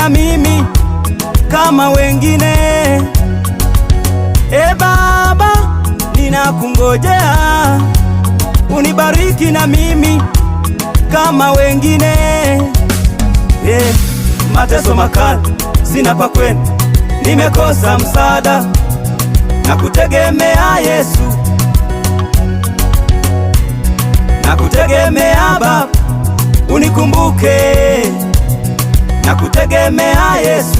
na mimi kama wengine. E Baba, ninakungojea, unibariki na mimi kama wengine. Mateso makali, sina pa kwenda, nimekosa msaada, nakutegemea Yesu, nakutegemea Baba, unikumbuke, nakutegemea Yesu.